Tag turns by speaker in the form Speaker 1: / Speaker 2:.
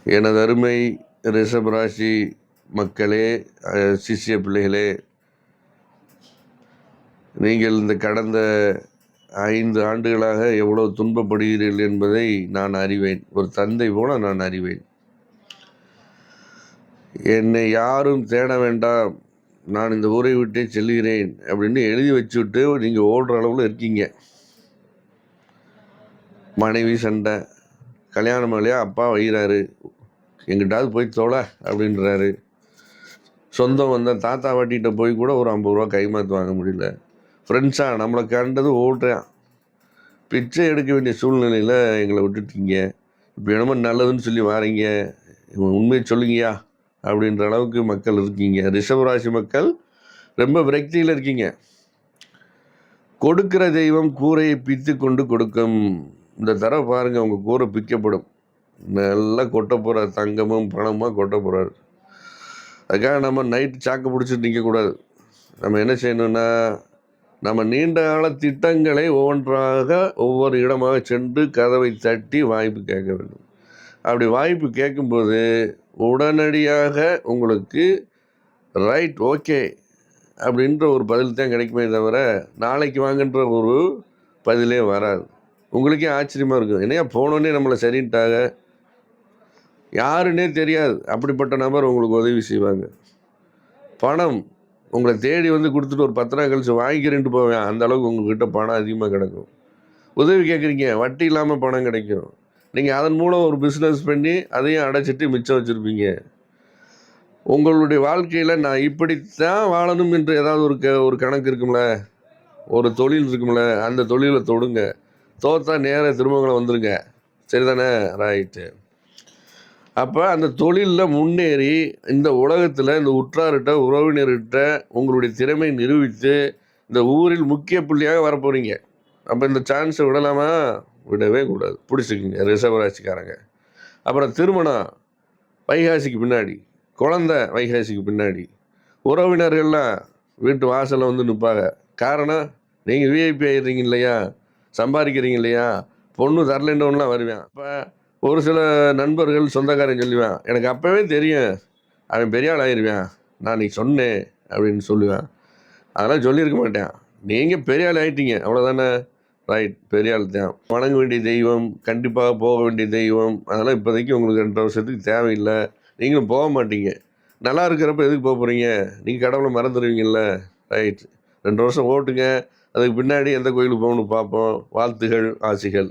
Speaker 1: எனது அருமை ரிஷபராசி மக்களே, சிஷ்ய பிள்ளைகளே, நீங்கள் இந்த கடந்த 5 ஆண்டுகளாக எவ்வளவு துன்பப்படுகிறீர்கள் என்பதை நான் அறிவேன். ஒரு தந்தை போல நான் அறிவேன். என்னை யாரும் தேட வேண்டாம், நான் இந்த ஊரை விட்டே செல்கிறேன் அப்படின்னு எழுதி வச்சுட்டு நீங்கள் ஓடுற அளவில் இருக்கீங்க. மனைவி சண்டை, கல்யாணம் ஆலையா அப்பா வைகிறாரு, எங்கிட்டாவது போய் தொலை அப்படின்றாரு. சொந்தம் வந்தால் தாத்தா வாட்டிகிட்ட போய் கூட ஒரு 50 ரூபா கைமாற்று வாங்க முடியல. ஃப்ரெண்ட்ஸாக நம்மளை கண்டது ஓடுறான். பிச்சை எடுக்க வேண்டிய சூழ்நிலையில் எங்களை விட்டுட்டீங்க. இப்போ என்னமோ நல்லதுன்னு சொல்லி வாரீங்க, உண்மையை சொல்லுங்கயா அப்படின்ற அளவுக்கு மக்கள் இருக்கீங்க. ரிஷபராசி மக்கள் ரொம்ப விரக்தியில் இருக்கீங்க. கொடுக்கிற தெய்வம் கூரையை பித்து கொண்டு கொடுக்கும். இந்த தடவை பாருங்கள், உங்கள் கூரை பிக்கப்படும். நல்லா கொட்ட போகிறார், தங்கமும் பணமாக கொட்ட போகிறார். அதுக்காக நம்ம நைட்டு சாக்கு பிடிச்சிட்டு நிற்கக்கூடாது. நம்ம என்ன செய்யணும்னா, நம்ம நீண்ட கால திட்டங்களை ஒவ்வொன்றாக ஒவ்வொரு இடமாக சென்று கதவை தட்டி வாய்ப்பு கேட்க வேண்டும். அப்படி வாய்ப்பு கேட்கும்போது உடனடியாக உங்களுக்கு ரைட், ஓகே அப்படின்ற ஒரு பதில் தான் கிடைக்குமே தவிர நாளைக்கு வாங்கன்ற ஒரு பதிலே வராது. உங்களுக்கே ஆச்சரியமாக இருக்கும், என்னையா போனோடனே நம்மளை சரின்ட்டாங்க, யாருன்னே தெரியாது, அப்படிப்பட்ட நபர் உங்களுக்கு உதவி செய்வாங்க. பணம் உங்களை தேடி வந்து கொடுத்துட்டு ஒரு 10 நாள் கழிச்சு வாங்கிக்கிறேன்ட்டு போவேன், அந்த அளவுக்கு உங்கள்கிட்ட பணம் அதிகமாக கிடைக்கும். உதவி கேட்குறீங்க, வட்டி இல்லாமல் பணம் கிடைக்கும். நீங்கள் அதன் மூலம் ஒரு பிஸ்னஸ் பண்ணி அதையும் அடைச்சிட்டு மிச்சம் வச்சுருப்பீங்க. உங்களுடைய வாழ்க்கையில் நான் இப்படித்தான் வாழணும் என்று ஏதாவது ஒரு கணக்கு இருக்கும்ல, ஒரு தொழில் இருக்கும்ல, அந்த தொழிலை தொடுங்க. தோத்தா நேராக திருமங்கலம் வந்துருங்க, சரிதானே? ரைட்டு. அப்போ அந்த தொழிலில் முன்னேறி இந்த உலகத்தில் இந்த உற்றார்கிட்ட உறவினர்கிட்ட உங்களுடைய திறமை நிரூபித்து இந்த ஊரில் முக்கிய புள்ளியாக வரப்போகிறீங்க. அப்போ இந்த சான்ஸை விடலாமா? விடவே கூடாது. பிடிச்சிக்கிங்க ரிஷபராசிக்காரங்க. அப்புறம் திருமணம் வைகாசிக்கு பின்னாடி, குழந்தை வைகாசிக்கு பின்னாடி, உறவினர்கள்லாம் வீட்டு வாசலில் வந்து நிற்பாங்க. காரணம், நீங்கள் விஐபி ஆகிடுறீங்க இல்லையா, சம்பாதிக்கிறீங்க இல்லையா, பொண்ணு தரலன்றவன்லாம் வருவேன். அப்போ ஒரு சில நண்பர்கள் சொந்தக்காரன் சொல்லுவேன், எனக்கு அப்போவே தெரியும் அவன் பெரிய ஆள் ஆயிடுவேன், நான் நீ சொன்னேன் அப்படின்னு சொல்லுவேன். அதெல்லாம் சொல்லியிருக்க மாட்டேன். நீங்கள் பெரிய ஆள் ஆகிட்டீங்க, அவ்வளோதானே? ரைட், பெரிய ஆள் தான். வணங்க வேண்டிய தெய்வம், கண்டிப்பாக போக வேண்டிய தெய்வம், அதெல்லாம் இப்போதைக்கு உங்களுக்கு 2 வருஷத்துக்கு தேவையில்லை. நீங்களும் போக மாட்டீங்க. நல்லா இருக்கிறப்ப எதுக்கு போக போகிறீங்க? நீங்கள் கடவுளை மறந்துடுவீங்கள்ல. ரைட், 2 வருஷம் ஓட்டுங்க. அதுக்கு பின்னாடி எந்த கோயிலுக்கு போகணும்னு பார்ப்போம். வாழ்த்துகள், ஆசிகள்.